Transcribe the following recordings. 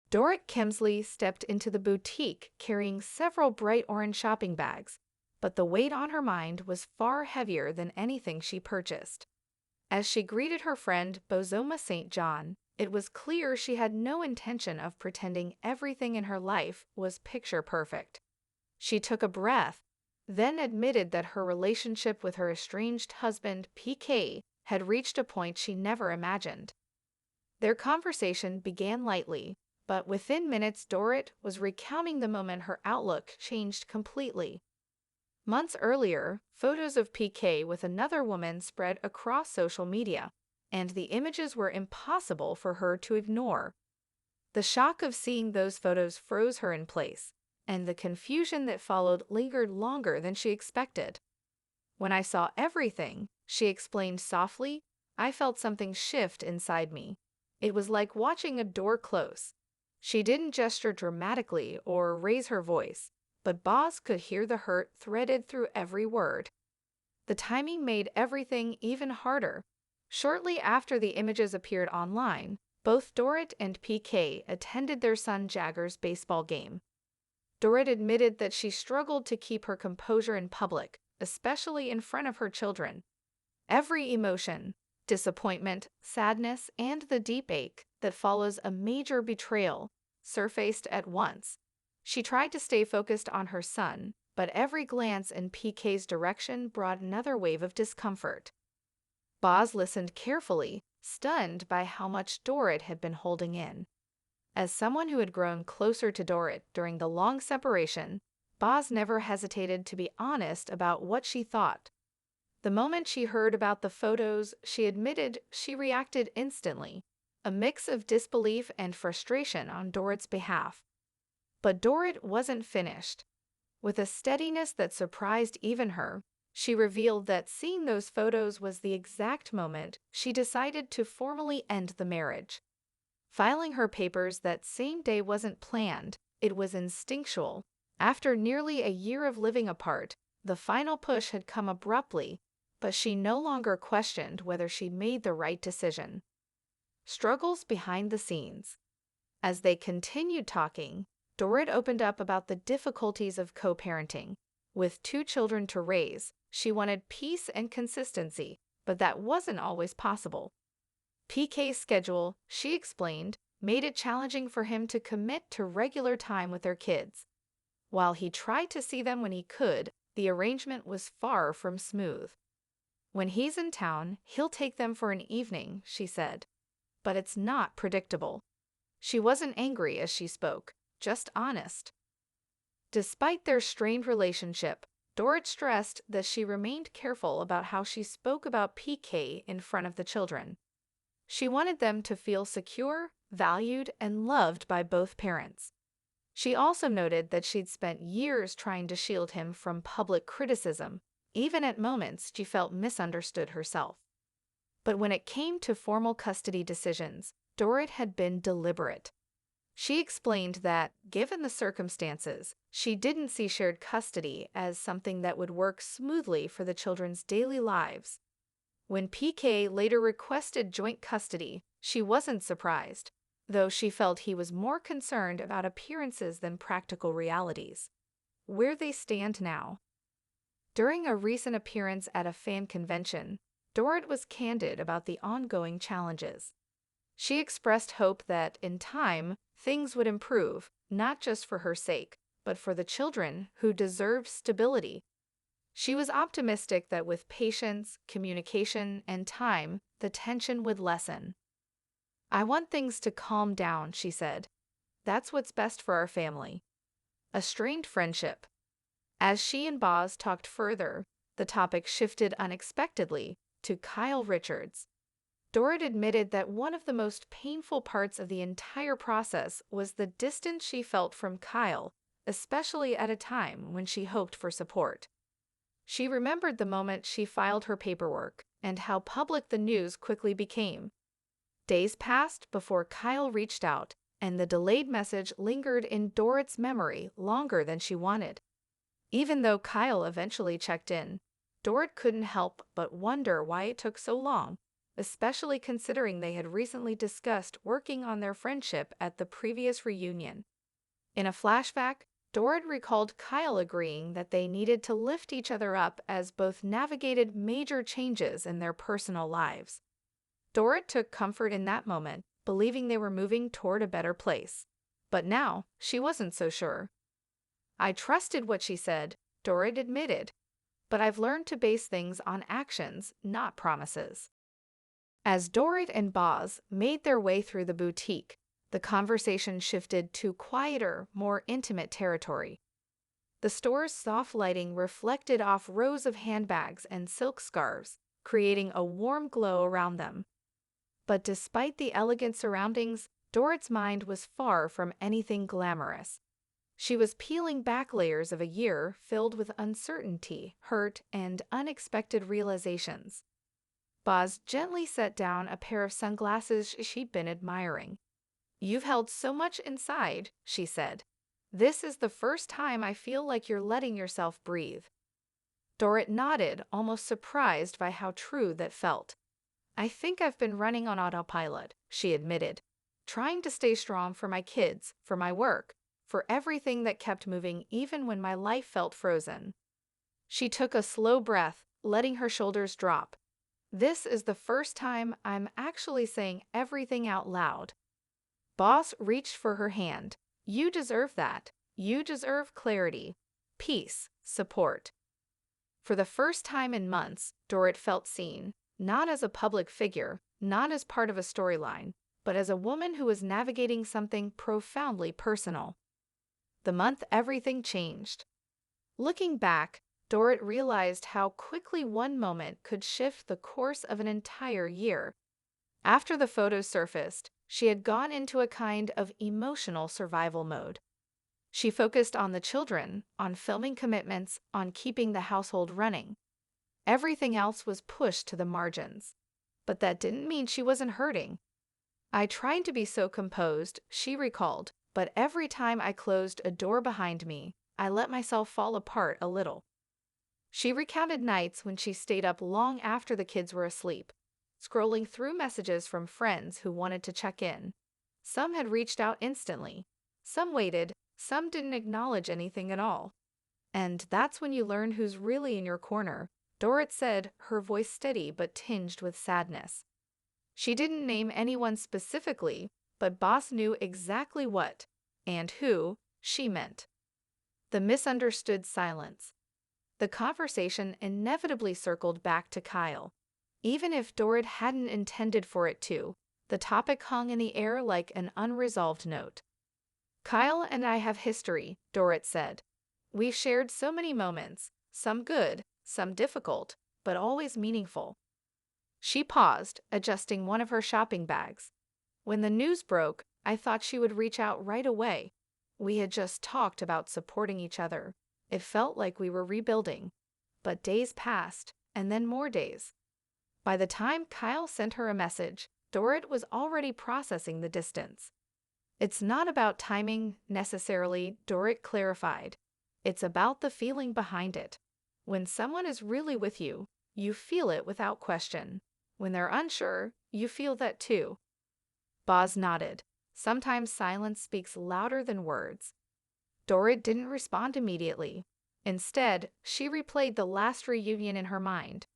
Dorit Kemsley stepped into the boutique carrying several bright orange shopping bags, but the weight on her mind was far heavier than anything she purchased. As she greeted her friend Bozoma St. John, it was clear she had no intention of pretending everything in her life was picture perfect. She took a breath, then admitted that her relationship with her estranged husband, PK, had reached a point she never imagined. Their conversation began lightly, but within minutes Dorit was recounting the moment her outlook changed completely. Months earlier, photos of PK with another woman spread across social media, and the images were impossible for her to ignore. The shock of seeing those photos froze her in place, and the confusion that followed lingered longer than she expected. When I saw everything, she explained softly, I felt something shift inside me. It was like watching a door close. She didn't gesture dramatically or raise her voice, but Boz could hear the hurt threaded through every word. The timing made everything even harder. Shortly after the images appeared online, both Dorit and PK attended their son Jagger's baseball game. Dorit admitted that she struggled to keep her composure in public, especially in front of her children. Every emotion, disappointment, sadness, and the deep ache that follows a major betrayal surfaced at once. She tried to stay focused on her son, but every glance in PK's direction brought another wave of discomfort. Boz listened carefully, stunned by how much Dorit had been holding in. As someone who had grown closer to Dorit during the long separation, Boz never hesitated to be honest about what she thought. The moment she heard about the photos, she admitted she reacted instantly, a mix of disbelief and frustration on Dorit's behalf. But Dorit wasn't finished. With a steadiness that surprised even her, she revealed that seeing those photos was the exact moment she decided to formally end the marriage. Filing her papers that same day wasn't planned, it was instinctual. After nearly a year of living apart, the final push had come abruptly, but she no longer questioned whether she made the right decision. Struggles behind the scenes. As they continued talking, Dorit opened up about the difficulties of co-parenting. With 2 children to raise, she wanted peace and consistency, but that wasn't always possible. PK's schedule, she explained, made it challenging for him to commit to regular time with their kids. While he tried to see them when he could, the arrangement was far from smooth. When he's in town, he'll take them for an evening, she said. But it's not predictable. She wasn't angry as she spoke, just honest. Despite their strained relationship, Dorit stressed that she remained careful about how she spoke about PK in front of the children. She wanted them to feel secure, valued, and loved by both parents. She also noted that she'd spent years trying to shield him from public criticism, even at moments she felt misunderstood herself. But when it came to formal custody decisions, Dorit had been deliberate. She explained that, given the circumstances, she didn't see shared custody as something that would work smoothly for the children's daily lives. When PK later requested joint custody, she wasn't surprised, though she felt he was more concerned about appearances than practical realities. Where they stand now. During a recent appearance at a fan convention, Dorit was candid about the ongoing challenges. She expressed hope that, in time, things would improve, not just for her sake, but for the children who deserved stability. She was optimistic that with patience, communication, and time, the tension would lessen. I want things to calm down, she said. That's what's best for our family. A strained friendship. As she and Boz talked further, the topic shifted unexpectedly to Kyle Richards. Dorit admitted that one of the most painful parts of the entire process was the distance she felt from Kyle, especially at a time when she hoped for support. She remembered the moment she filed her paperwork and how public the news quickly became. Days passed before Kyle reached out, and the delayed message lingered in Dorit's memory longer than she wanted. Even though Kyle eventually checked in, Dorit couldn't help but wonder why it took so long. especially considering they had recently discussed working on their friendship at the previous reunion. In a flashback, Dorit recalled Kyle agreeing that they needed to lift each other up as both navigated major changes in their personal lives. Dorit took comfort in that moment, believing they were moving toward a better place. But now, she wasn't so sure. "I trusted what she said," Dorit admitted, "but I've learned to base things on actions, not promises." As Dorit and Boz made their way through the boutique, the conversation shifted to quieter, more intimate territory. The store's soft lighting reflected off rows of handbags and silk scarves, creating a warm glow around them. But despite the elegant surroundings, Dorit's mind was far from anything glamorous. She was peeling back layers of a year filled with uncertainty, hurt, and unexpected realizations. Boz gently set down a pair of sunglasses she'd been admiring. "You've held so much inside," she said. "This is the first time I feel like you're letting yourself breathe." Dorit nodded, almost surprised by how true that felt. "I think I've been running on autopilot," she admitted, "trying to stay strong for my kids, for my work, for everything that kept moving even when my life felt frozen." She took a slow breath, letting her shoulders drop. "This is the first time I'm actually saying everything out loud." Boss reached for her hand. "You deserve that. You deserve clarity, peace, support." For the first time in months, Dorit felt seen, not as a public figure, not as part of a storyline, but as a woman who was navigating something profoundly personal. The month everything changed. Looking back, Dorit realized how quickly one moment could shift the course of an entire year. After the photos surfaced, she had gone into a kind of emotional survival mode. She focused on the children, on filming commitments, on keeping the household running. Everything else was pushed to the margins. But that didn't mean she wasn't hurting. "I tried to be so composed," she recalled, "but every time I closed a door behind me, I let myself fall apart a little." She recounted nights when she stayed up long after the kids were asleep, scrolling through messages from friends who wanted to check in. Some had reached out instantly. Some waited. Some didn't acknowledge anything at all. "And that's when you learn who's really in your corner," Dorit said, her voice steady but tinged with sadness. She didn't name anyone specifically, but Boss knew exactly what, and who, she meant. The misunderstood silence. The conversation inevitably circled back to Kyle. Even if Dorit hadn't intended for it to, the topic hung in the air like an unresolved note. "Kyle and I have history," Dorit said. "We've shared so many moments, some good, some difficult, but always meaningful." She paused, adjusting one of her shopping bags. "When the news broke, I thought she would reach out right away. We had just talked about supporting each other. It felt like we were rebuilding. But days passed, and then more days. By the time Kyle sent her a message, Dorit was already processing the distance. It's not about timing, necessarily, Dorit clarified. It's about the feeling behind it. When someone is really with you, you feel it without question. When they're unsure, you feel that too. Boz nodded. Sometimes silence speaks louder than words. Dorit didn't respond immediately. Instead, she replayed the last reunion in her mind.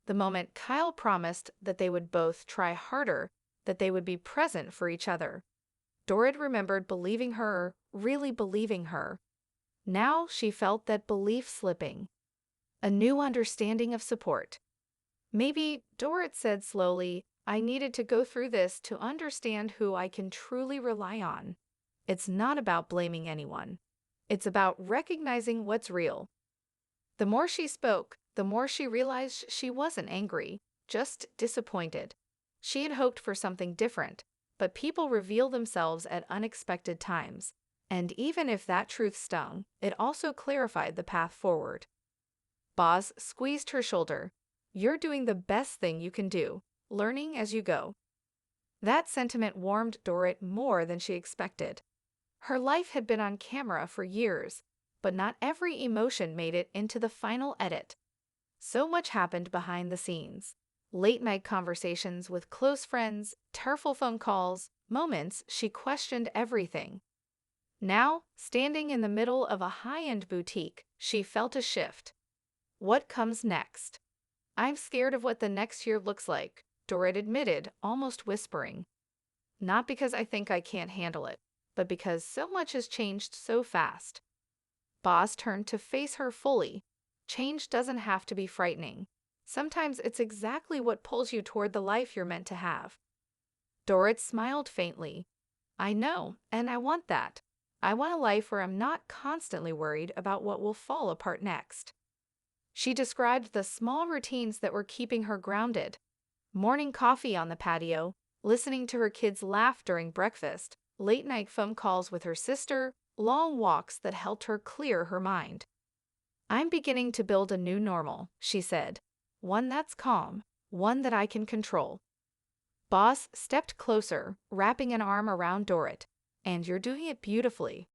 The moment Kyle promised that they would both try harder, that they would be present for each other. Dorit remembered believing her, really believing her. Now she felt that belief slipping. A new understanding of support. "Maybe," Dorit said slowly, "I needed to go through this to understand who I can truly rely on. It's not about blaming anyone. It's about recognizing what's real." The more she spoke, the more she realized she wasn't angry, just disappointed. She had hoped for something different, but people reveal themselves at unexpected times, and even if that truth stung, it also clarified the path forward. Boz squeezed her shoulder. "You're doing the best thing you can do, learning as you go." That sentiment warmed Dorit more than she expected. Her life had been on camera for years, but not every emotion made it into the final edit. So much happened behind the scenes. Late-night conversations with close friends, tearful phone calls, moments she questioned everything. Now, standing in the middle of a high-end boutique, she felt a shift. What comes next? I'm scared of what the next year looks like, Dorit admitted, almost whispering. Not because I think I can't handle it, but because so much has changed so fast. Boss turned to face her fully. Change doesn't have to be frightening. Sometimes it's exactly what pulls you toward the life you're meant to have. Dorit smiled faintly. I know, and I want that. I want a life where I'm not constantly worried about what will fall apart next. She described the small routines that were keeping her grounded. Morning coffee on the patio, listening to her kids laugh during breakfast, late-night phone calls with her sister, long walks that helped her clear her mind. I'm beginning to build a new normal, she said. One that's calm, one that I can control. Boss stepped closer, wrapping an arm around Dorit. And you're doing it beautifully.